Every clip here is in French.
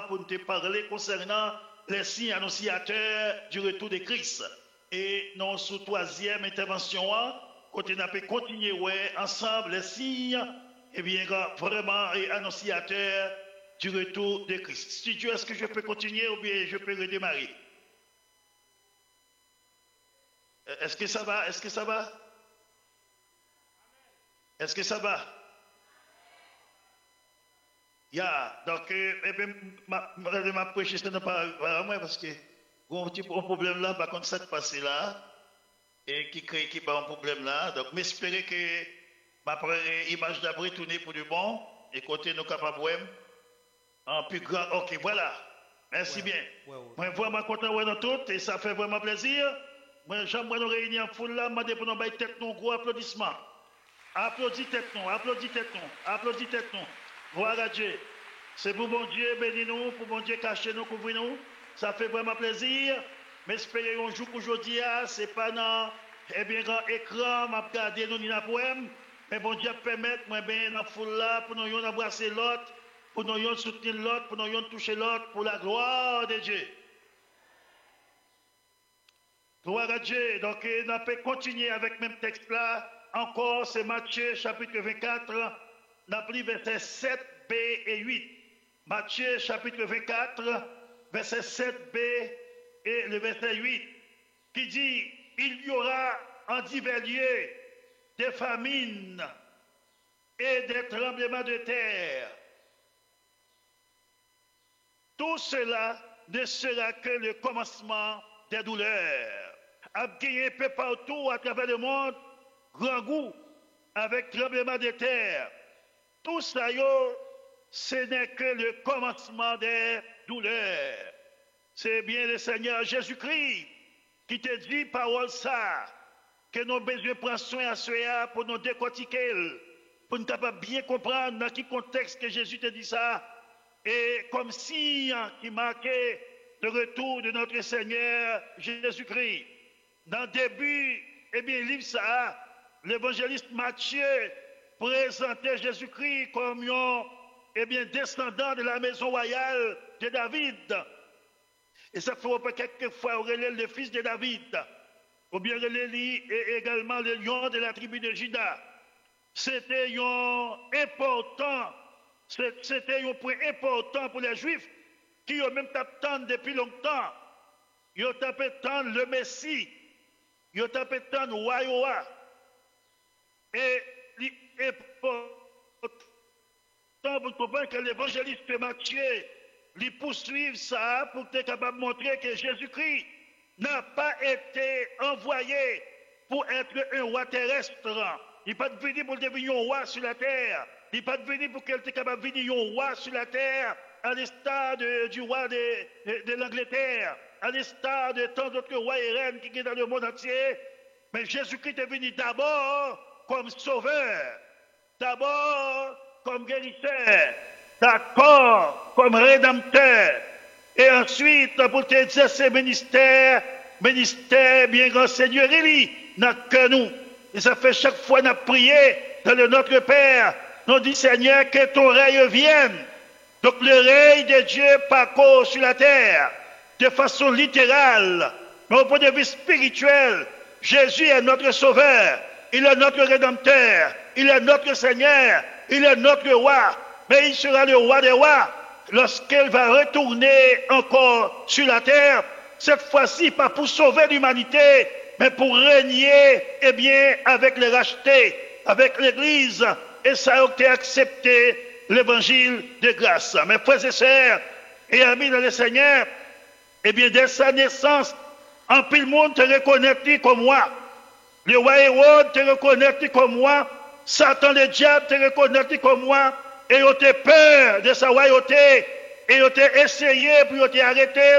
pour nous te parler concernant les signes annonciateurs du retour de Christ. Et dans sous troisième intervention, quand on a pu continuer ensemble les signes, et bien vraiment annonciateurs du retour de Christ. Studio, est-ce que je peux continuer ou bien je peux redémarrer? Est-ce que ça va? Est-ce que ça va? Est-ce que ça va? Donc, ma prêche, ce n'est pas moi parce que j'ai un petit problème là, par contre, ça te passe là, et qui crée un problème là. Donc, m'espérer que ma image d'abri tourner pour du bon, et côté nous capables en plus grand. Ok, voilà. Merci bien. Moi, vraiment content de nous tous, et ça fait vraiment plaisir. Moi, j'aimerais nous réunir en foule là, demander pour nous bailler tête nous, gros applaudissements. Applaudis tête nous, applaudis tête nous, applaudis tête nous. Gloire à Dieu. C'est pour bon Dieu, bénis-nous, pour bon Dieu, cachez-nous, couvrez-nous. Ça fait vraiment plaisir. Mais espérons un jour qu'aujourd'hui, c'est pas dans grand écran, m'a regardé nous ni la poème. Mais bon Dieu permettre, moi, bien, dans la foule là, pour nous embrasser l'autre, pour nous soutenir l'autre, pour nous toucher l'autre, pour la gloire de Dieu. Gloire à Dieu. Donc, on peut continuer avec le même texte là. Encore, c'est Matthieu, chapitre 24. On a pris versets 7, B et 8. Matthieu, chapitre 24, verset 7, B et le verset 8, qui dit, il y aura en divers lieux des famines et des tremblements de terre. Tout cela ne sera que le commencement des douleurs. À gagner un peu partout à travers le monde, grand goût avec tremblement de terre. Tout ça, ce n'est que le commencement des douleurs. C'est bien le Seigneur Jésus-Christ qui te dit, parole ça, que nous avons besoin de prendre soin à cela pour nous décortiquer, pour nous capables bien comprendre dans quel contexte que Jésus te dit ça, et comme signe qui marquait le retour de notre Seigneur Jésus-Christ. Dans le début, livre ça, l'évangéliste Matthieu présentait Jésus-Christ comme descendant de la maison royale de David. Et ça fait quelquefois relève le fils de David, ou bien et également le lion de la tribu de Juda. C'était important, c'était un point important pour les Juifs qui ont même attendu depuis longtemps. Ils ont attendu le Messie, ils ont attendu le roi. Et l'important pour comprendre que l'évangéliste Matthieu lui poursuive ça pour être capable de montrer que Jésus-Christ n'a pas été envoyé pour être un roi terrestre. Il n'est pas venu pour devenir un roi sur la terre. Il n'est pas venu pour qu'il soit capable de devenir un roi sur la terre, à l'instar du roi de l'Angleterre, à l'instar de tant d'autres rois et reines qui sont dans le monde entier. Mais Jésus-Christ est venu d'abord comme sauveur, d'abord comme guérisseur, d'accord comme rédempteur, et ensuite pour te dire ce ministère bien grand Seigneur, il n'a que nous. Et ça fait chaque fois qu'on a prié dans le Notre Père, nous dit Seigneur que ton règne vienne. Donc le règne de Dieu parcourt sur la terre de façon littérale, mais au point de vue spirituel, Jésus est notre sauveur. Il est notre rédempteur, il est notre Seigneur, il est notre roi, mais il sera le roi des rois lorsqu'il va retourner encore sur la terre, cette fois-ci pas pour sauver l'humanité, mais pour régner, avec les rachetés, avec l'Église, et ça a été accepté l'évangile de grâce. Mes frères et sœurs, et amis dans le Seigneur, dès sa naissance, en pile monde te reconnaît comme moi. Le roi Hérode te reconnaît comme moi, Satan le diable te reconnaît comme moi, et ils ont peur de sa royauté, et ils ont essayé, puis ils ont arrêté,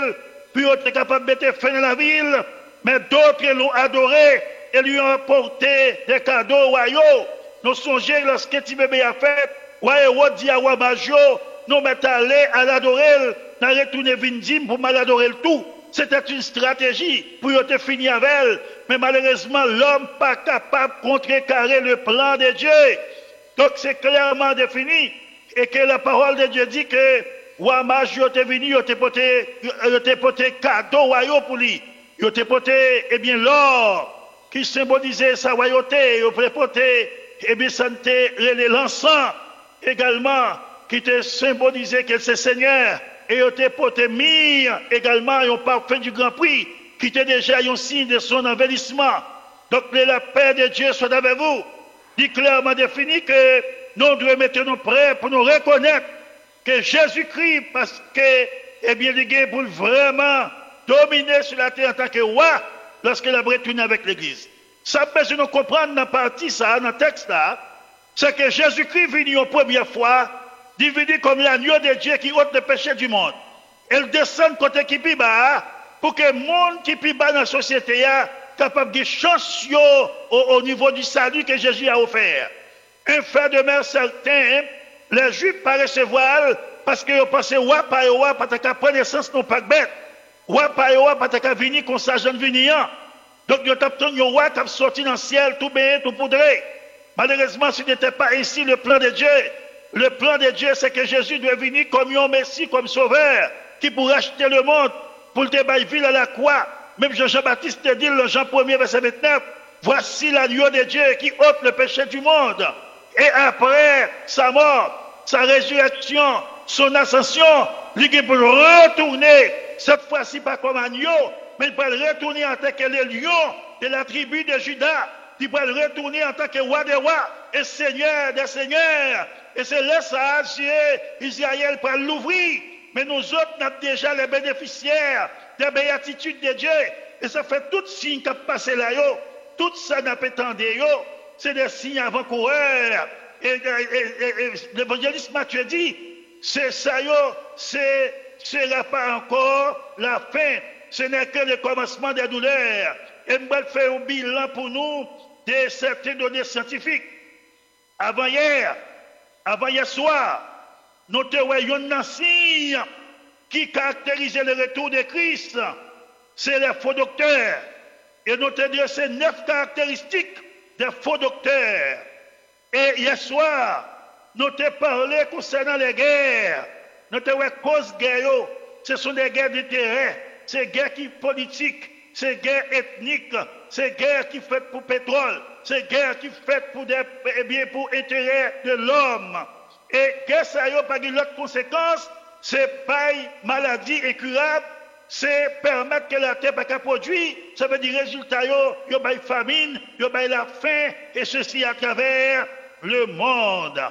puis ils ont été capables de mettre fin à la ville, mais d'autres l'ont adoré et lui ont apporté des cadeaux royaux. Nous songeons lorsque tu bébé a fait, roi Hérode dit à roi Major, nous mettons allés à l'adorer, nous retourné Vindim pour mal adorer le tout. C'était une stratégie pour te finir avec elle. Mais malheureusement, l'homme n'est pas capable de contrecarrer le plan de Dieu. Donc c'est clairement défini. Et que la parole de Dieu dit que roi mage yo te venu, yo te porté cadeau royaux pour lui. Yo te porté, eh bien, l'or qui symbolisait sa royauté. Yo te porté, eh bien, santé, l'encens également qui te symbolisait que c'est Seigneur. Et yo te porté mire également, un parfum du Grand Prix qui était déjà un signe de son envahissement. Donc, la paix de Dieu soit avec vous. Dit clairement défini que nous devons mettre nous prêts pour nous reconnaître que Jésus-Christ, parce que, eh bien, il est pour vraiment dominer sur la terre en tant que roi lorsqu'il a retourné avec l'Église. Ça peut nous comprendre dans la partie, ça, dans le texte là, c'est que Jésus-Christ venu une première fois, divinu comme l'agneau de Dieu qui ôte le péché du monde. Elle descend côté qui est bas, pour que le monde qui est bas dans la société soit capable de chance au niveau du salut que Jésus a offert. Un fait de mer certain, les Juifs pas recevoir parce qu'ils pensaient ouais pas ta prendre naissance non pas bête. Ouais pas ta venir comme ça jeune venir. Donc ils ont un roi qui a sorti dans le ciel tout bien tout poudré. Malheureusement, ce n'était pas ainsi le plan de Dieu. Le plan de Dieu, c'est que Jésus doit venir comme un Messie, comme sauveur, qui pourrait acheter le monde pour le débat ville à la croix. Même Jean-Baptiste te dit, dans Jean 1er, verset 29, voici l'agneau de Dieu qui ôte le péché du monde. Et après sa mort, sa résurrection, son ascension, il peut retourner, cette fois-ci pas comme agneau, mais il peut retourner en tant que le lion de la tribu de Judas. Il peut retourner en tant que roi des rois et seigneur des seigneurs. Et c'est là ça, Israël peut l'ouvrir. Mais nous autres, nous avons déjà les bénéficiaires des béatitudes de Dieu. Et ça fait tout signe qui a passé là. Tout ça n'a pas attendu. C'est des signes avant-coureurs. Et l'évangéliste Matthieu dit, c'est ça, c'est là pas encore la fin. Ce n'est que le commencement des douleurs. Et nous allons faire un bilan pour nous de certaines données scientifiques. Avant hier soir, nous avons un signe qui caractérisait le retour de Christ. C'est les faux docteurs. Et nous avons dit ces 9 caractéristiques des faux docteurs. Et hier soir, nous avons parlé concernant les guerres. Nous avons cause guerre. Ce sont des guerres d'intérêt. C'est guerres qui politiques. C'est guerres ethniques. C'est guerres qui faites pour pétrole. C'est guerre qui faites pour pour intérêt de l'homme. Et qu'est-ce que ça pas d'autres conséquences? C'est pas maladie incurable. C'est permettre que la terre pas produire. Ça veut dire résultat, il y a famine, il y a la faim, et ceci à travers le monde.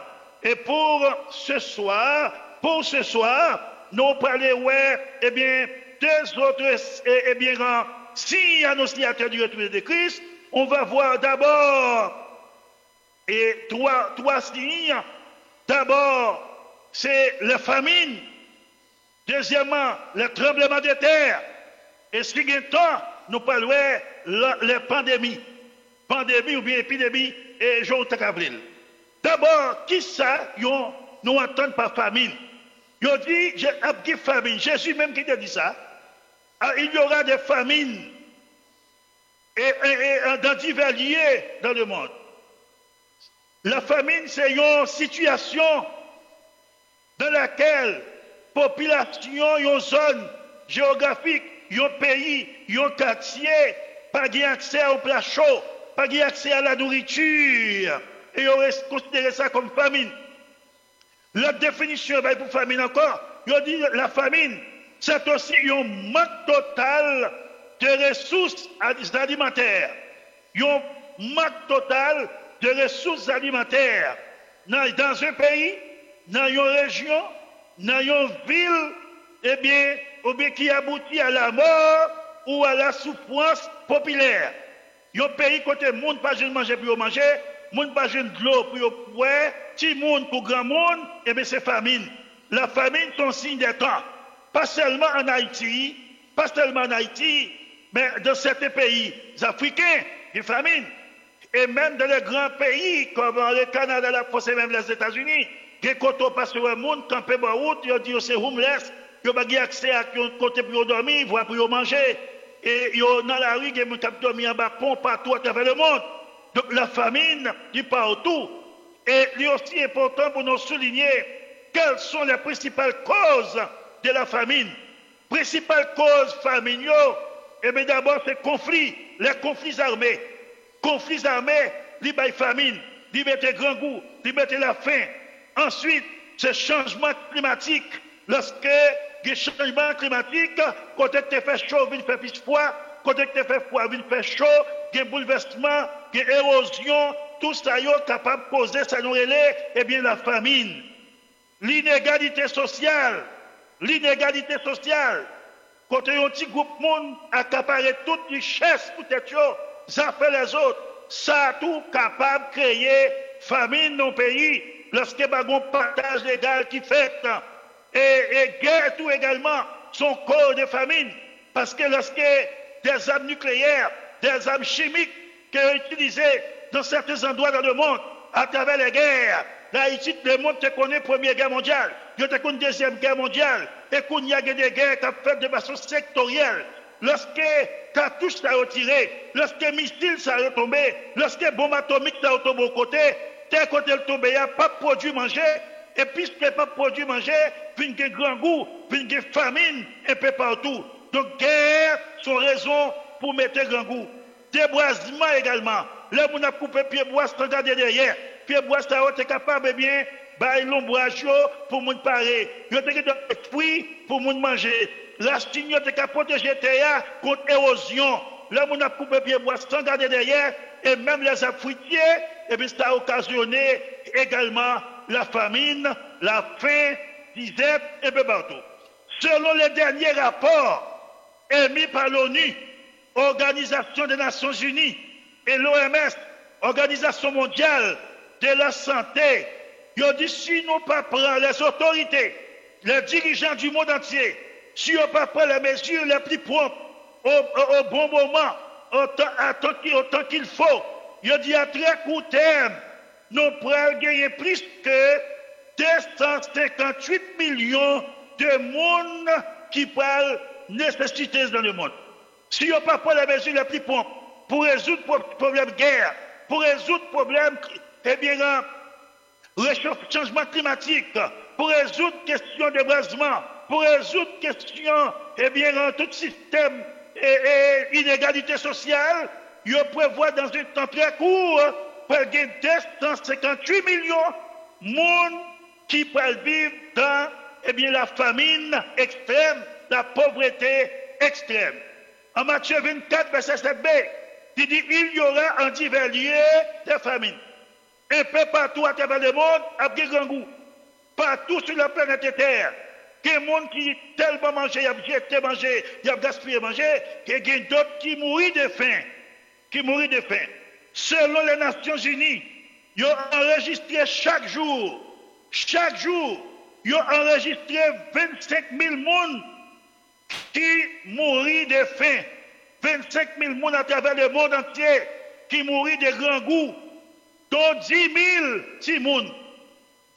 Et pour ce soir, nous parlons, deux autres, signes annonciateurs du retour de Christ. On va voir d'abord, trois signes. D'abord, c'est la famine. Deuxièmement, le tremblement de terre. Et ce qui est temps, nous parlons les pandémies. Pandémie ou bien épidémie et Jean Avril. D'abord, qui ça, nous entendons par famine? Ils ont dit, j'ai famine. Jésus même qui a dit ça. Il y aura des famines et dans divers lieux dans le monde. La famine, c'est une situation dans laquelle la population, une zone géographique, un pays, un quartier, pas accès au plat chaud, pas accès à la nourriture. Et on considère ça comme famine. La définition pour famine encore, on dit la famine, c'est aussi un manque total de ressources alimentaires. Un manque total de ressources alimentaires dans un pays, dans une région, dans une ville, ou bien qui aboutit à la mort ou à la souffrance populaire. Un pays côté le monde pas jeune manger pour manger, monde pas jeune de l'eau pour boire, petit monde pour grand monde, c'est famine. La famine est un signe des temps. Pas seulement en Haïti, mais dans certains pays africains, il y a famine. Et même dans les grands pays comme le Canada, la France et même les États-Unis, quand on passe sur le monde, camper par route, ils disent c'est homeless, ils n'ont pas accès à un côté pour dormir, voire pour manger. Et dans la rue, ils ont dormir en bas pont partout à travers le monde. Donc la famine, dit partout. Et il est aussi important pour nous souligner quelles sont les principales causes de la famine. Principale cause famine, eh bien d'abord c'est conflit, les conflits armés. Conflits armés, ils mettent famine, ils mettent grand goût, ils mettent la faim. Ensuite, c'est changement climatique. Lorsque il y a changement climatique, quand il fait chaud, il fait plus froid, quand il fait froid, il fait chaud, il y a bouleversement, il y a érosion, tout ça est capable de causer, ça nous relève, eh bien la famine. L'inégalité sociale. L'inégalité sociale. Quand il y a un petit groupe de monde accaparer toute richesse, peut-être, ça fait les autres. Ça tout capable de créer famine dans le pays. Lorsque il y a un partage légal qui fait. Et guerre tout également sont cause de famine. Parce que lorsque des armes nucléaires, des armes chimiques qui sont utilisées dans certains endroits dans le monde, à travers les guerres, l'Haïti, le monde te connaît la Première Guerre mondiale, je te connais la Deuxième Guerre mondiale, et qu'il y a des guerres qui sont faites de façon sectorielle. Lorsque cartouche ça a retiré, lorsque missile ça a tombé, lorsque bombe atomique ça a tombé au côté, tel côté le tombé, il n'y a pas de produit manger, et puisqu'il n'y a pas de produit manger, puis il y a grand goût, puis il y a famine un peu partout. Donc, guerre sont raison pour mettre grand goût. Déboisement également. Là, on a coupé pied bois, sans regarder derrière. Pied bois, ça a été capable, bien, bah, l'ombrage pour moun parler. Il y a des fruits pour moun manger. La Chine a été capable de protéger terre contre l'érosion. Là, on a coupé pied bois, sans regarder derrière. Et même les fruitiers, et bien, ça a occasionné également la famine, la faim, disette, et peu partout. Selon les derniers rapports émis par l'ONU, Organisation des Nations Unies, et l'OMS, Organisation mondiale de la santé, ils ont dit si nous ne pas prendre les autorités, les dirigeants du monde entier, si on ne pas prendre les mesures les plus promptes, au bon moment, autant qu'il faut, ils ont dit à très court terme, nous pourrons gagner plus que 258 millions de monde qui parlent nécessité dans le monde. Si on ne pas prendre les mesures les plus promptes pour résoudre le problème de guerre, pour résoudre le problème, eh bien, changement climatique, pour résoudre la question d'ébrasement, pour résoudre la question, eh bien, tout système et inégalité sociale, il prévoit dans un temps très court pour gagner 258 millions de monde qui peuvent vivre dans eh bien, la famine extrême, la pauvreté extrême. En Matthieu 24, verset 7b, il dit il y aura en divers lieux des famines. Un peu partout à travers le monde, à grand goût. Partout sur la planète Terre. Il y a des gens qui tellement mangé, il y a jeté manger, il y a gaspillé manger, qu'il y a d'autres qui mourent de faim. Qui mourent de faim. Selon les Nations Unies, ils ont enregistré chaque jour, ils ont enregistré 25 000 personnes qui mourent de faim. 25 000 personnes à travers le monde entier qui mourent de grand goût. Dont 10 000 petits monde.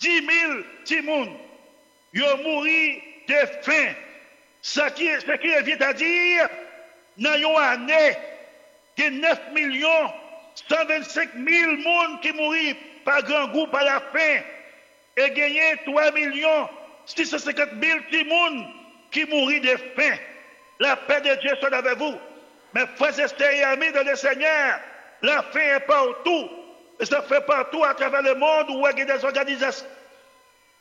10 000 petits monde. Ils ont mouru de faim. Ce qui vient à dire, dans une année, il y a 9 125 000 personnes qui mourent par grand goût, par la faim. Et gagné 3 650 000 petits monde qui mourent de faim. La paix de Dieu soit avec vous. Mais frères et amis de le Seigneur, la faim est partout. Et ça fait partout à travers le monde où il y a des organisations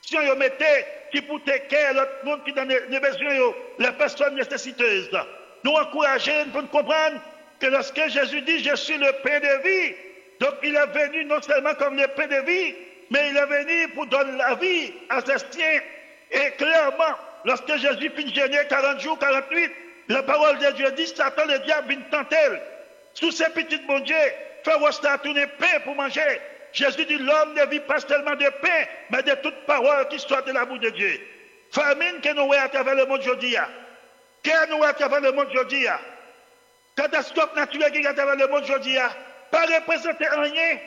qui mettent qui pour care l'autre monde qui donne des besoins, les personnes nécessiteuses. Nous encourageons pour comprendre que lorsque Jésus dit je suis le pain de vie, donc il est venu non seulement comme le pain de vie, mais il est venu pour donner la vie à ses siens. Et clairement, lorsque Jésus finit jeûner 40 jours, 48, la parole de Dieu dit Satan, le diable, vient tenter. Sous ces petites bon Dieu, faire tourner pain pour manger. Jésus dit l'homme ne vit pas seulement de pain, mais de toute parole qui soit de la bouche de Dieu. Famine que nous voyons à travers le monde aujourd'hui. Que nous voyons à travers le monde aujourd'hui. Catastrophe naturelle qui est à travers le monde aujourd'hui. Pas représenter rien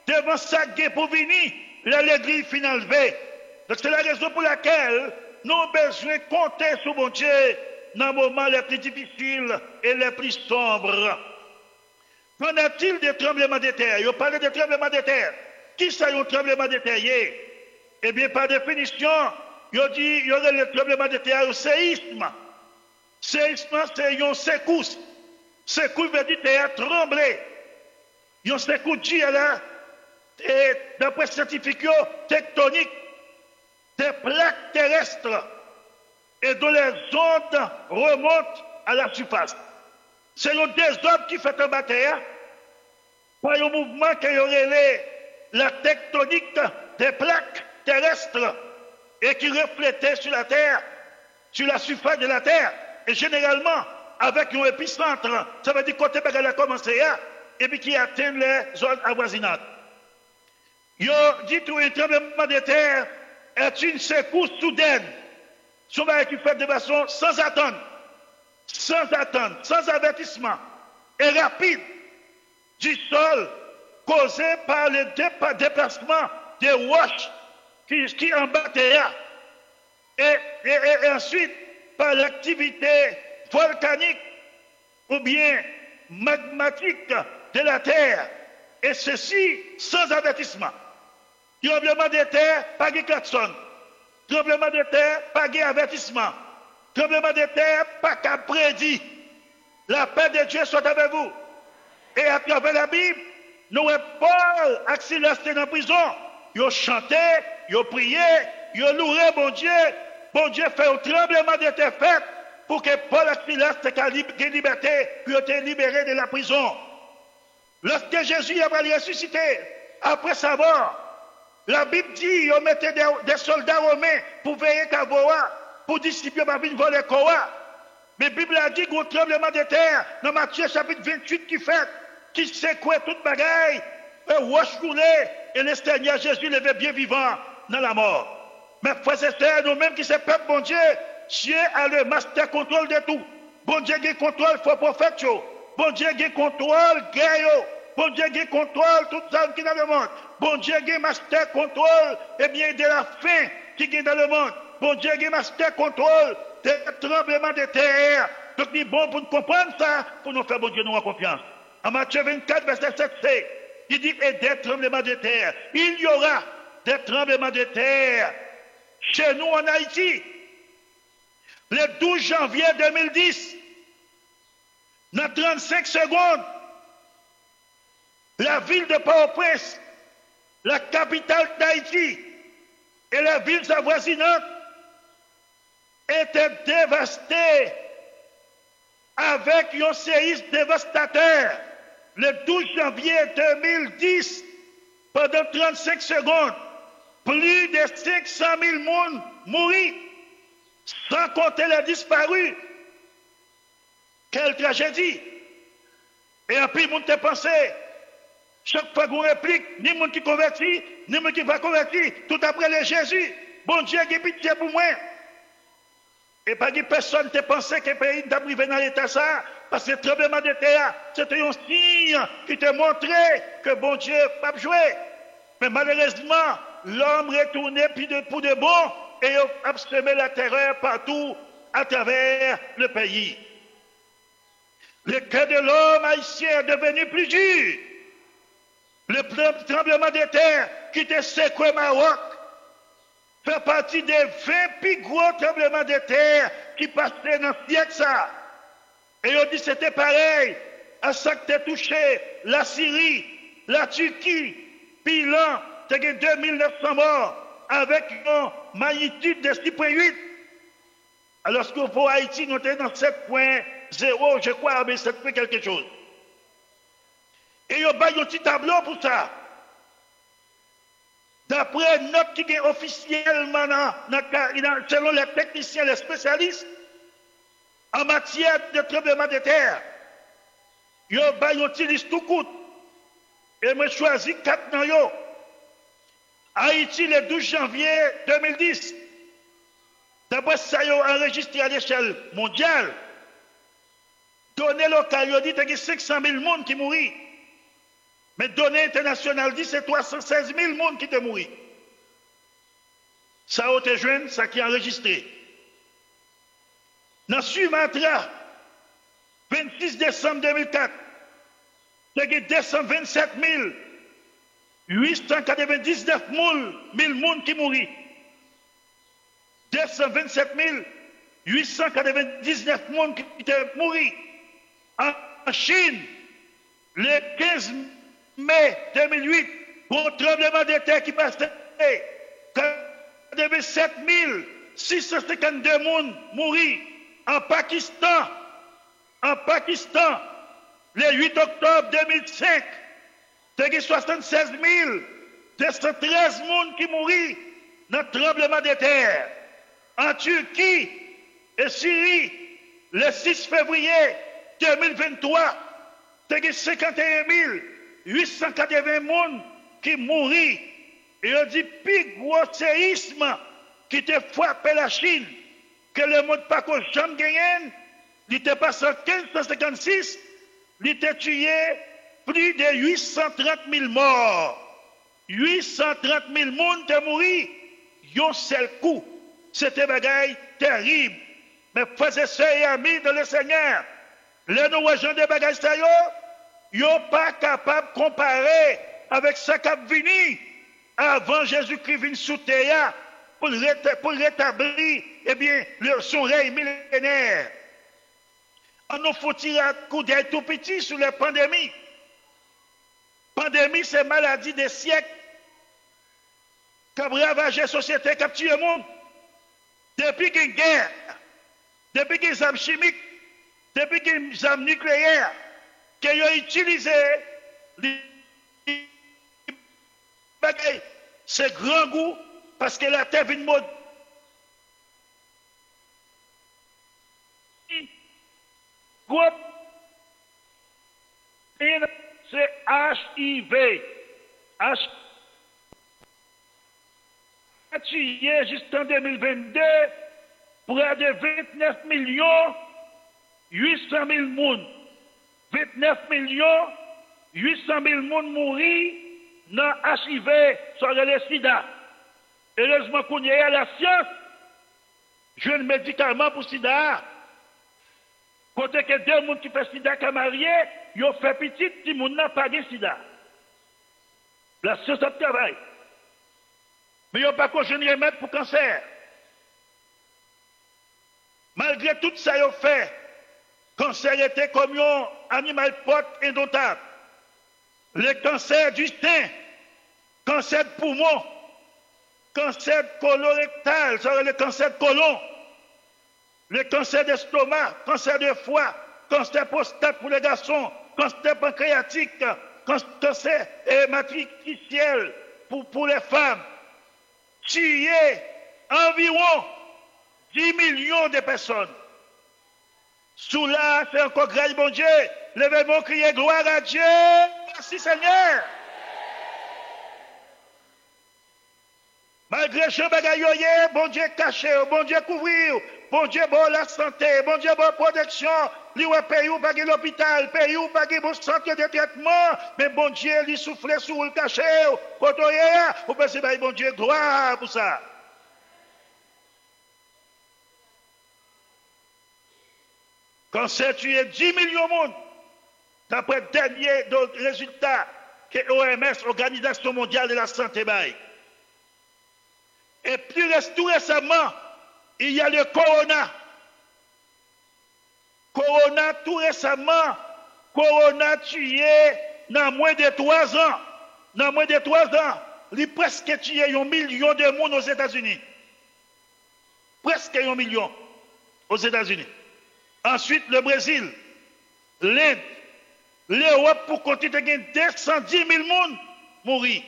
devant ça pour venir, l'allégresse finale enlevée. Donc c'est la raison pour laquelle nous avons besoin de compter sur mon Dieu dans les moments les plus difficiles et les plus sombres. Qu'en a-t-il des tremblements de terre? Il parle de tremblements de terre. Qui ça un tremblement de terre? Eh bien, par définition, il dit il y aurait le tremblement de terre au séisme. Séisme, c'est une secousse. Secousse veut dire terre trembler. Une secousse dit là, et d'après scientifiques, tectonique, des plaques terrestres, et dont les ondes remontent à la surface. C'est le désordre qui fait tomber terre, par un mouvement qui aurait la tectonique des plaques terrestres et qui reflétait sur la terre, sur la surface de la terre, et généralement avec un épicentre, ça veut dire côté elle a commencé à, et puis qui atteint les zones avoisinantes. Il dit que le tremblement de terre est une secousse soudaine, souvent qui fait de façon sans attendre, sans avertissement, et rapide du sol causé par le déplacement des roches qui embattent et ensuite par l'activité volcanique ou bien magmatique de la terre, et ceci sans avertissement. Tremblement de terre, pas de klaxon. Tremblement de terre, pas d'avertissement. Tremblement de terre, pas qu'à prédit. La paix de Dieu soit avec vous. Et à travers la Bible, nous avons Paul, Silas dans la prison. Ils ont chanté, ils ont prié, ils ont loué bon Dieu. Bon Dieu fait un tremblement de terre fait pour que Paul et Silas aient liberté, puis été libérés de la prison. Lorsque Jésus a ressuscité, après sa mort, la Bible dit qu'ils mettaient des soldats romains pour veiller à Voa, pour distribuer ma vie voler Koa. Mais la Bible a dit qu'il y a un tremblement de terre dans Matthieu chapitre 28 qui secouait toute bagaille, roche roulée, et le Seigneur Jésus levait bien vivant dans la mort. Mais frères et sœurs, nous-mêmes qui sommes peuple, bon Dieu a le master contrôle de tout. Bon Dieu a contrôle faux prophète. Bon Dieu a contrôle guerre. Bon Dieu a contrôle tout ça qui est dans le monde. Bon Dieu a master contrôle bien de la faim qui est dans le monde. Bon Dieu a master contrôle des tremblements de terre. Donc il est bon pour nous comprendre ça, pour nous faire bon Dieu nous en confiance. En Matthieu 24, verset 7, il dit et des tremblements de terre. Il y aura des tremblements de terre chez nous en Haïti. Le 12 janvier 2010, dans 35 secondes, la ville de Port-au-Prince, la capitale d'Haïti et les villes avoisinantes étaient dévastées avec un séisme dévastateur. Le 12 janvier 2010, pendant 35 secondes, plus de 500 000 personnes mourent, sans compter les disparus. Quelle tragédie! Et après, tout le monde a pensé, chaque fois qu'on réplique, ni le monde qui convertit, ni le monde qui va convertir, tout après le Jésus, bon Dieu a pitié pour moi. Et pas que personne ne pensé que le pays n'a privé dans l'état ça, parce que le tremblement de terre, c'était un signe qui te montrait que bon Dieu n'a pas joué. Mais malheureusement, l'homme retournait pour de bon et a semé la terreur partout à travers le pays. Le cœur de l'homme haïtien est devenu plus dur. Le tremblement de terre qui était secoué Maroc fait partie des 20 plus gros tremblements de terre qui passaient dans le siècle ça. Et on dit que c'était pareil à ça que t'es touché la Syrie, la Turquie, puis là, t'as 2900 morts avec une magnitude de 6,8. Alors que pour Haïti, nous sommes dans 7,0, je crois, mais 7 quelque chose. Et il y a un petit tableau pour ça. D'après notre qui est officiellement, selon les techniciens, les spécialistes, en matière de tremblement de terre, il y a un petit liste tout court. Et moi, je choisis 4 dans yo. Haïti, le 12 janvier 2010. D'après ça, il a enregistré à l'échelle mondiale. Données locales, il dit qu'il y a 500 000 personnes qui mourent. Mais données internationales dit c'est 316 000 personnes qui te mourent. Ça a été jeune, ça qui est enregistré. Dans Sumatra, 26 décembre 2004, il y a 227 899 000 personnes qui mourent. 227 899 personnes qui mourent. En Chine, le 15 mai 2008, un tremblement de terre qui passait. 87 652 personnes mourent. En Pakistan, le 8 octobre 2005, il y a 76 213 personnes qui mourent dans le tremblement de terre. En Turquie et Syrie, le 6 février 2023, il y a 51 880 personnes qui mourent. Et on dit plus gros séisme qui te frappé la Chine, que le monde pas qu'on jamais gagné, il était passé en 1556, il était tué plus de 830 000 morts. 830 000 personnes sont morts, un seul coup. C'était bagaille terrible. Mais frères et sœurs et amis de le Seigneur, les nous-gens de bagaille ça yo pas capable de comparer avec ce qui a venu avant Jésus-Christ vint sous terre pour rétablir son règne millénaire. On nous faut tirer un coup d'œil tout petit sur la pandémie. Pandémie, c'est maladie des siècles qui a ravagé la société, qui a tué le monde. Depuis qu'il y a une guerre, depuis qu'il y a des armes chimiques, depuis qu'il y a des armes nucléaires, qu'ils ont utilisé c'est grand goût parce que la terre vient de mode. C'est HIV. Tué juste en 2022 près de 29 800 000 personnes. 29 800 000 personnes mourir dans HIV sur le sida. Heureusement qu'on y a la science, jeune médicament pour sida. Côté que deux personnes qui font sida qui sont mariés, ils ont fait petit, si moun n'a pas de sida. La science a travaillé. Mais ils n'ont pas qu'un jeune remède pour le cancer. Malgré tout ça, ils ont fait. Le cancer était comme un animal porte indomptable. Le cancer du sein, cancer de poumon, cancer colorectal, le cancer de côlon, le cancer d'estomac, cancer de foie, cancer prostate pour les garçons, cancer pancréatique, cancer matriciel pour les femmes. Tuer environ 10 millions de personnes. Sous là, c'est encore grâce, bon Dieu. Levez-moi, crier gloire à Dieu. Merci Seigneur. Malgré ce bagayoye, bon Dieu caché, bon Dieu couvrir, bon Dieu bon la santé, bon Dieu bon protection. Li ouais pays ou pas l'hôpital, pays ou pas bon centre de traitement, mais bon Dieu lui souffle sur le caché. Quand on est, vous pensez bon Dieu gloire pour ça. Quand c'est tué 10 millions de monde, d'après le dernier résultat que l'OMS, Organisation mondiale de la santé, baille. Et tout récemment, il y a le corona. Corona, tout récemment, corona tué dans moins de 3 ans. Dans moins de 3 ans, il a presque tué 1 million de monde aux États-Unis. Presque 1 million aux États-Unis. Ensuite, le Brésil, l'Inde, l'Europe, pour continuer de gagner 210 000 personnes mourir.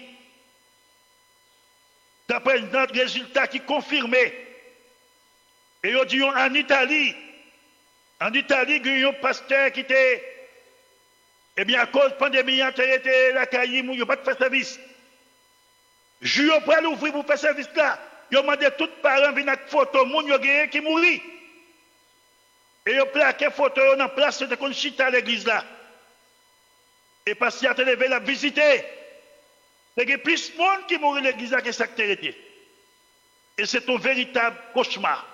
D'après notre résultat qui confirmé. Et on dit en Italie, il y a un pasteur qui était, eh bien, à cause de la pandémie, il était la caïm, il n'a pas de faire service. Je suis prêt à l'ouvrir pour faire service là. Il a demandé à tous les parents de venir avec photo, il y a gagné qui mourit. Et il a plaqué photo dans la place de Conchita à l'église là. Et parce qu'il a levé la visiter. Il y a plus de monde qui mourit à l'église là que ça qui était. Et c'est un véritable cauchemar.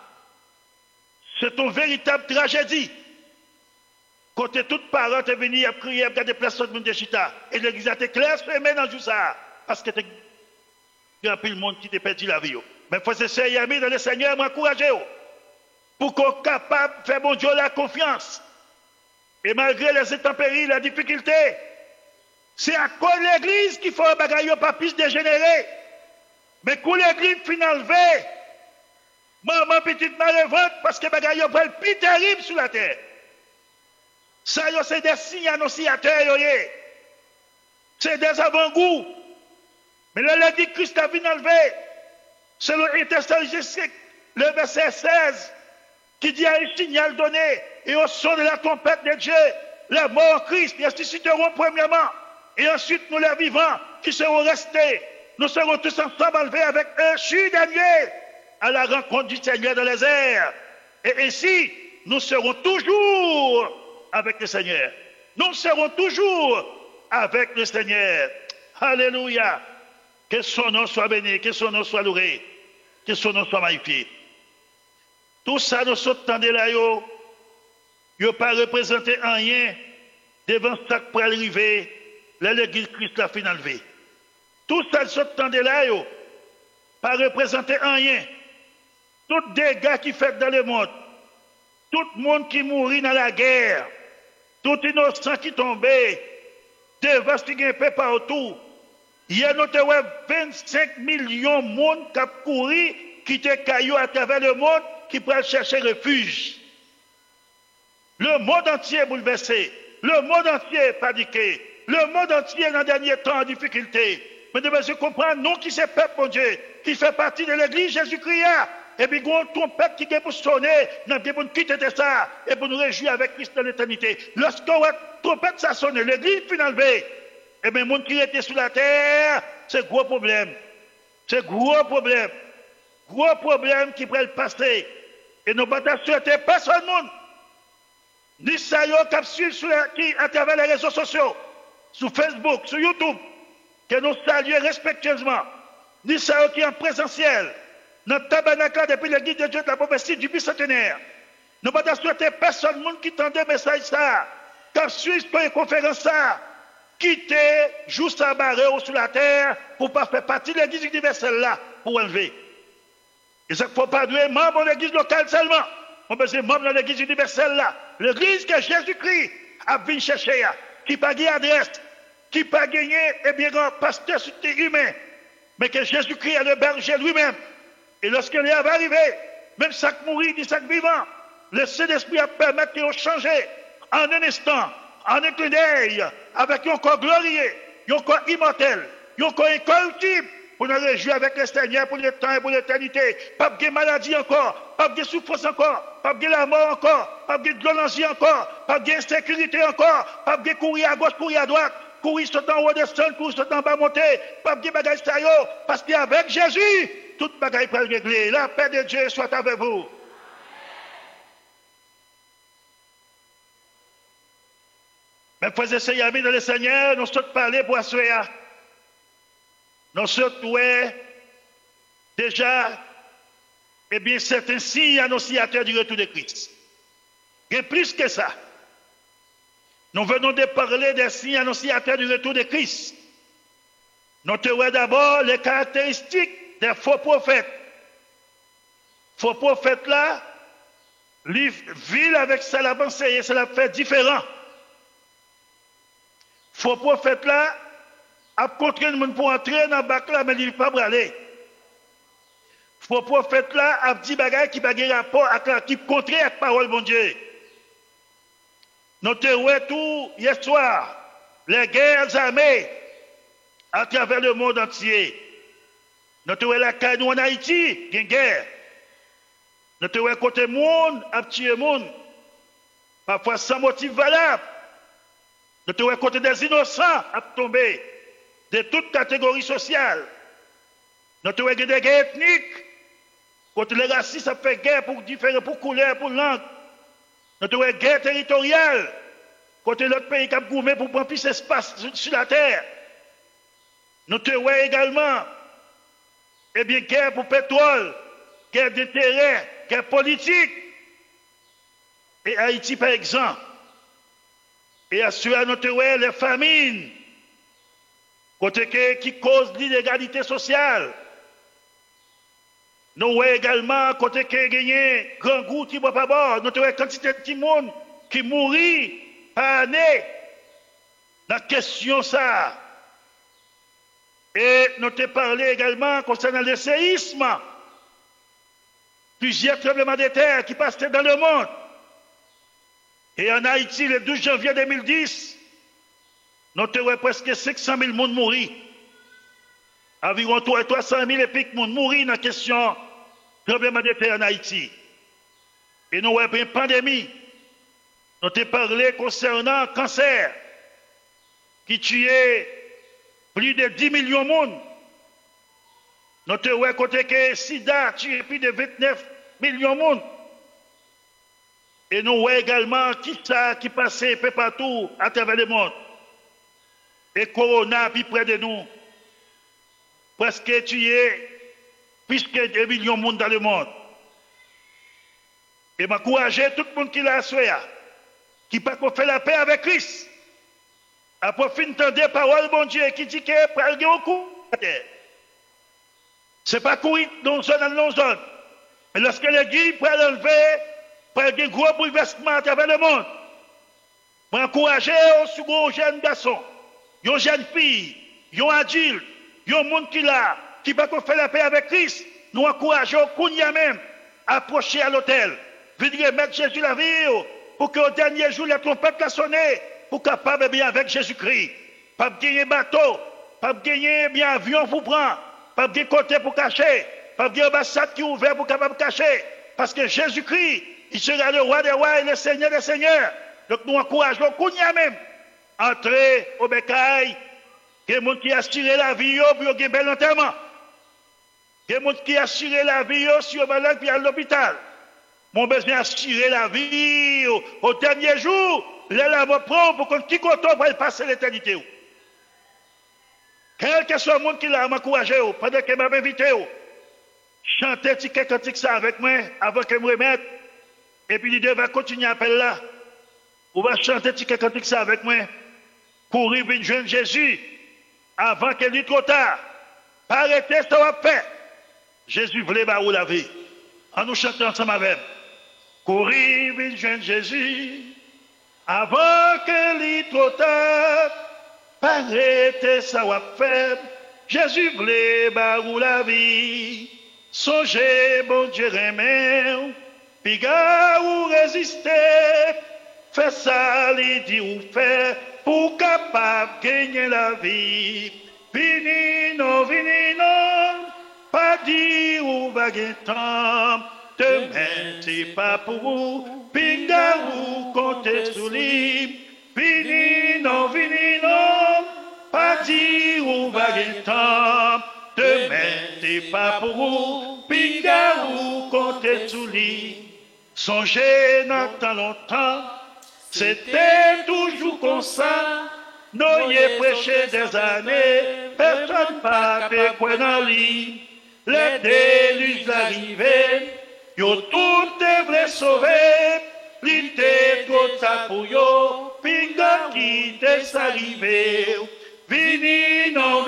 C'est une véritable tragédie. Quand tout parent est venu à prier, à regarder place de Chita, et l'église a été claire, fermée dans tout ça. parce que il y a plus de monde qui t'a perdu la vie. Mais il faut se serrer amis dans le Seigneur, m'encourager pour qu'on soit capable de faire mon Dieu la confiance. Et malgré les intempéries, la difficulté, c'est à cause de l'église qu'il faut bagaille pas plus dégénérer. Mais quand l'église finale veille, maman petite malheureuse parce que bagaille pas le plus terrible sur la terre. Ça, c'est des signes annonciateurs, c'est des avant-goûts. Mais là, dit Christ a vu enlever, selon le verset 16, qui dit à un signal donné, et au son de la trompette de Dieu, les morts en Christ ressusciteront premièrement, et ensuite nous les vivants qui seront restés, nous serons tous ensemble enlevés avec un chute dernier à la rencontre du Seigneur dans les airs. Et ainsi, nous serons toujours avec le Seigneur. Nous serons toujours avec le Seigneur. Alléluia. Que son nom soit béni, que son nom soit loué, que son nom soit magnifié. Tout ça, nous sommes là, ne pas représenter rien devant ça qui pourrait arriver, là, l'église Christ la fin enlevée. Tout ça, nous sommes là, pas représenter rien. Tout dégâts qui fait dans le monde, tout le monde qui mourit dans la guerre, tout innocent qui tombait, devant ce qui est peu partout. Il y a notamment 25 millions de monde qui ont couru, qui étaient cailloux à travers le monde, qui pourraient chercher refuge. Le monde entier est bouleversé. Le monde entier est paniqué. Le monde entier est dans le dernier temps en difficulté. Mais devez comprendre, nous qui sommes peuple, mon Dieu, qui fait partie de l'église Jésus-Christ, et puis on trompette qui est pour sonner, nous avons pour nous quitter de ça, et pour nous réjouir avec Christ dans l'éternité. Lorsqu'on a trompette ça sonne, l'église finalement, et bien, les gens qui étaient sur la terre, c'est gros problème. C'est gros problème. Gros problème qui pourrait le passer. Et nous ne pouvons pas souhaiter personne monde. Ni ça y est, à travers les réseaux sociaux, sur Facebook, sur YouTube, que nous saluons respectueusement. Ni ça qui est en présentiel, notre tabernacle depuis l'église de Dieu de la prophétie du bicentenaire. Nous ne pouvons pas souhaiter personne monde qui tendait message ça, qui suit pour une conférence ça. Quitter, juste à barrer sur la terre pour ne pas faire partie de l'église universelle là, pour enlever. Et ça ne faut pas douer membre de l'église locale seulement. On peut dire membre de l'église universelle là. L'église que Jésus-Christ a venu chercher, qui n'a pas gagné adresse, qui n'a pas gagné, eh bien, un pasteur humain, mais que Jésus-Christ est le berger lui-même. Et lorsqu'il est arrivé, même ça qui mourit, ni ça qui vivant, le Saint-Esprit a permis de changer en un instant. En un clin d'œil, avec un corps glorieux, un corps immortel, un corps incorruptible, pour nous réjouir avec le Seigneur pour le temps et pour l'éternité. Pas de maladie encore, pas de souffrance encore, pas de la mort encore, pas de violence encore, pas d'insécurité encore, pas de courir à gauche, courir à droite, courir sur en haut de sol, courir sur en bas monter, pas de bagaille sérieux, parce qu'avec Jésus, toute bagaille peut régler. La paix de Dieu soit avec vous. Mais frères et sœurs, amis dans le Seigneur, nous sommes parlés pour assurer. Nous sommes déjà, eh bien, c'est un signe annonciateur du retour de Christ. Et plus que ça, nous venons de parler des signes annonciateurs du retour de Christ. Nous trouvons d'abord les caractéristiques des faux prophètes. Faux prophètes là, ils vivent avec ça la pensée et ça la fait différent. Faux prophète là, a contraint le monde pour entrer dans le bac là, mais il ne peut pas aller. Faux prophète là, a dit bagaille qui n'a pas rapport avec la qui contraire avec la parole de Dieu. Nous avons tout hier soir, les guerres armées à travers le monde entier. Nous avons la caille en Haïti, il y a une guerre. Nous avons côté monde, à tuer le monde, parfois sans motif valable. Nous trouvons côté des innocents à tomber de toutes catégories sociales. Nous trouvons des guerres ethniques. Côté les racistes, ça fait guerre pour différents, pour couleur, pour langue. Nous trouvons des guerres territoriales. Côté l'autre pays qui a gourmé pour prendre plus d'espace sur la terre. Nous trouvons également, eh bien, guerre pour pétrole, guerre d'intérêt, guerre politique. Et Haïti, par exemple. Et assurer notre les famines. côté qui cause l'illégalité sociale. Nous voyons également côté qui gagne grand goût qui ne boit pas bord. Nous avons quantité de petits monde qui mourit par année. La question ça. Et nous avons parlé également concernant le séisme. Plusieurs tremblements de terre qui passaient dans le monde. Et en Haïti, le 12 janvier 2010, nous avons presque 500 000 personnes mourir. Environ 300 000 et piques monde mourir dans la question tremblement de terre en Haïti. Et nous avons une pandémie. Nous avons parlé concernant le cancer qui tuait plus de 10 millions de monde. Nous avons côté que SIDA tué plus de 29 millions de monde. Et nous voyons également qui passait peu partout à travers le monde. Et Corona, plus près de nous, presque tué plus que 2 millions de monde dans le monde. Et m'encourager tout le monde qui l'a assuré, qui n'a pas fait la paix avec Christ, à profiter des paroles de bon Dieu qui dit que pour aller au coup, ce n'est pas courir dans une zone. Mais lorsque l'Église peut l'enlever, pour un gros bouleversement à travers le monde, m'encourager sur les jeunes garçons, les jeunes filles, les adultes, les gens qui là, qui va faire la paix avec Christ, nous encourageons Kounia même à approcher à l'hôtel, venir mettre Jésus la vie pour qu'au dernier jour la trompette la sonne, pour capable bien avec Jésus-Christ, pas gagner bateau, pas gagner bien avion pour prendre, pas gagner côté pour cacher, pas gagner ambassade qui est ouverte pour capable cacher, parce que Jésus-Christ, il sera le roi des rois et le seigneur des seigneurs. Donc nous encourageons Kounia même entrer au bécail, que les gens qui assurent la vie pour un bel enterrement. Que les gens qui assurent la vie si on malade puis à l'hôpital. Mon besoin assurer la vie au dernier jour, les va prendre pour qu'on qui côté va passer l'éternité. Quel que soit le monde qui l'a m'encouragé pendant que m'a invité, chanter quelques cantiques ça avec moi avant que je me remette. Et puis l'idée va continuer à appeler là. On va chanter quelques cantiques ça avec moi. Courir vers jeune Jésus avant qu'il soit trop tard. Pas arrêter ce qu'on va faire. Jésus voulait vous la vie. En nous chantant ensemble avec. Courir vers jeune Jésus avant qu'il soit trop tard. Pas arrêter ce qu'on va faire. Jésus voulait vous la vie. Songez, bon Dieu, remet. Piga ou résister. Fais ça, il dit ou fait. Pour capable de gagner la vie. Vini non, pas dire où va gagner temps. Demain, c'est pas pour vous. Pinga ou compter sous lui. Vini non, pas dire où va gagner temps. Demain, c'est pas pour vous. Pinga ou compter sous lui. Songez dans tant longtemps. C'était toujours comme ça, nous y prêché des années, personne pas fait quoi dans lit. Les déluges arrivaient, yo tout devrait sauver, l'idée trop tard pour yo, pinga qui t'est arrivé. Vini non,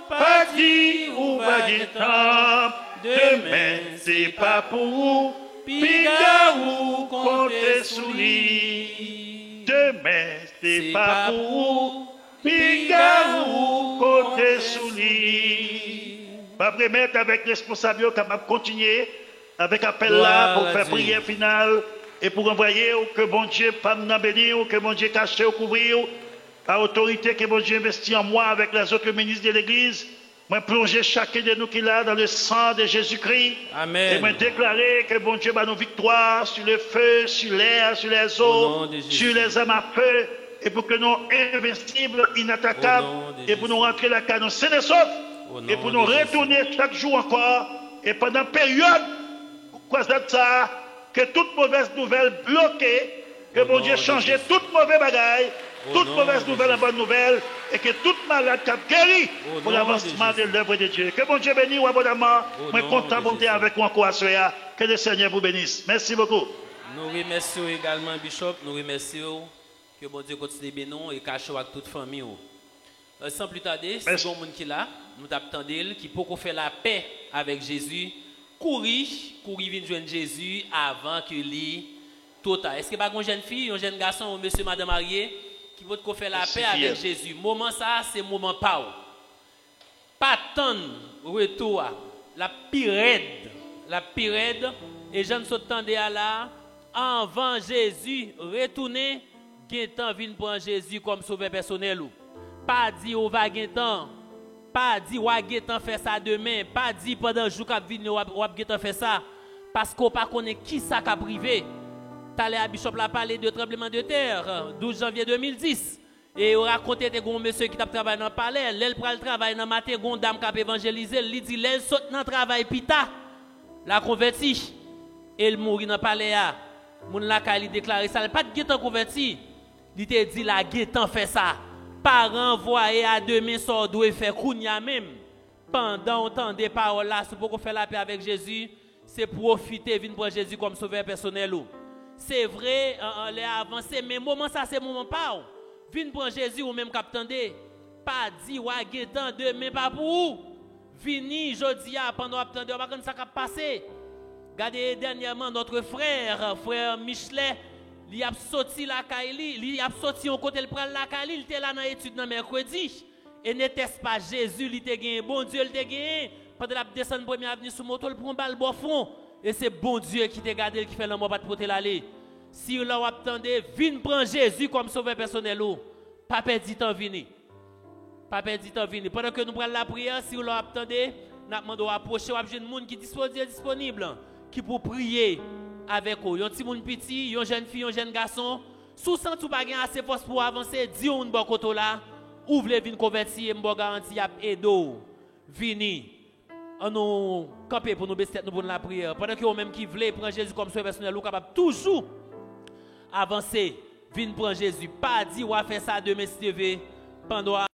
pas dit ou va dire temps, demain c'est pas pour vous. Pinga ou compter sous lui. Demain, c'est pas pour vous. Pinga ou compter sous lui. Pas remettre avec responsabilité capable de continuer avec appel là pour faire prière finale et pour envoyer que bon Dieu pas nous bénir, que bon Dieu cache ou couvrir, par autorité que bon Dieu investit en moi avec les autres ministres de l'Église. Moi, plonger chacun de nous qui l'a dans le sang de Jésus-Christ. Amen. Et moi, déclarer que bon Dieu va nous victoire sur le feu, sur l'air, sur les eaux, sur les âmes à feu, et pour que nous invincibles, inattaquables, et pour nous rentrer la canon sains et saufs, et pour nous retourner chaque jour encore, et pendant période, quoi ça, que toute mauvaise nouvelle bloquée, que bon Dieu change toute mauvaise bagaille, toute mauvaise nouvelle en bonne nouvelle, et que toute malade soit guérie pour l'avancement de l'œuvre de Dieu. Que bon Dieu bénisse ou abondamment. Moi, content de monter avec moi encore à cela. Que le Seigneur vous bénisse. Merci beaucoup. Nous remercions également, Bishop. Nous remercions que bon Dieu continue de bénir et cache avec toute famille. Sans plus tarder, c'est bon monde qui là, nous t'attendons, qui peut faire la paix avec Jésus, courir venir joindre Jésus avant que lui tout tard. Est-ce que pas une jeune fille, un jeune garçon, un monsieur, madame marié qui peut faire la paix avec Jésus? Moment ça, c'est moment pas. Pas tant retour, la pire, et je ne s'attendais à là, avant Jésus retourner, Gétan vient prendre Jésus comme sauveur personnel. Pas dit au va Gétan, pas dit ou Gétan fait ça demain, pas dit pendant le jour qu'a vinn ou Gétan fait ça, parce qu'on pas connaît qui ça qu'a privé. T'allais à Bishop la parler de tremblement de terre, 12 janvier 2010. Et on racontait des gros monsieur qui travaillé dans le palais, l'elle prend le travail dans le matin, gon dame qui a évangélisé, il dit l'elle saute dans le travail pita, la converti, et elle mourit dans le palais. Moun la ka li déclaré ça, pas de Gétan converti. Il te dit la Gétan fait ça. Pas renvoyer à demain ça doit faire kounya même. Pendant autant des paroles là, c'est pour faire la paix avec Jésus, c'est profiter venir prendre Jésus comme sauveur personnel. C'est vrai, on l'a avancé, mais moment ça c'est moment pas. Vin prendre Jésus ou même qu'attendez. Pas dit wa Gétan demain pas pour vous. Vini jodi a pendant attendre, on va comme ça qu'a passé. Regardez dernièrement notre frère Michelet, il a sorti la Kaili, il a sorti au côté, il prend la Kaili, il était là dans l'étude dans mercredi. Et n'était-ce pas Jésus, il était gagné, bon Dieu, il était gagné. Pendant la descente première avenue sur moto, il prend un balle bon fond. Et c'est bon Dieu qui t'a gardé, qui fait l'amour pour te porter l'aller. Si vous attendez, viens prendre Jésus comme sauveur personnel. Pas perdre temps vini. Pas perdre temps vini. Pendant que nous prenons la prière, si vous attendez, nous demandons approcher, ou jeune monde qui est disponible, qui pour prier avec vous. Un petit monde petit, une jeune fille, un jeune garçon. Sous sent tout pas assez force pour avancer, dis on bon côté là, ouvre les vignes convertir et me garantie à aider. Vini. On nous camper pour nous baisser nous pour la prière. Pendant que vous même qui voulez prendre Jésus comme sauveur personnel, vous capable toujours avancer, venir prendre Jésus. Pas dire ou faire ça demain si tu veux pendant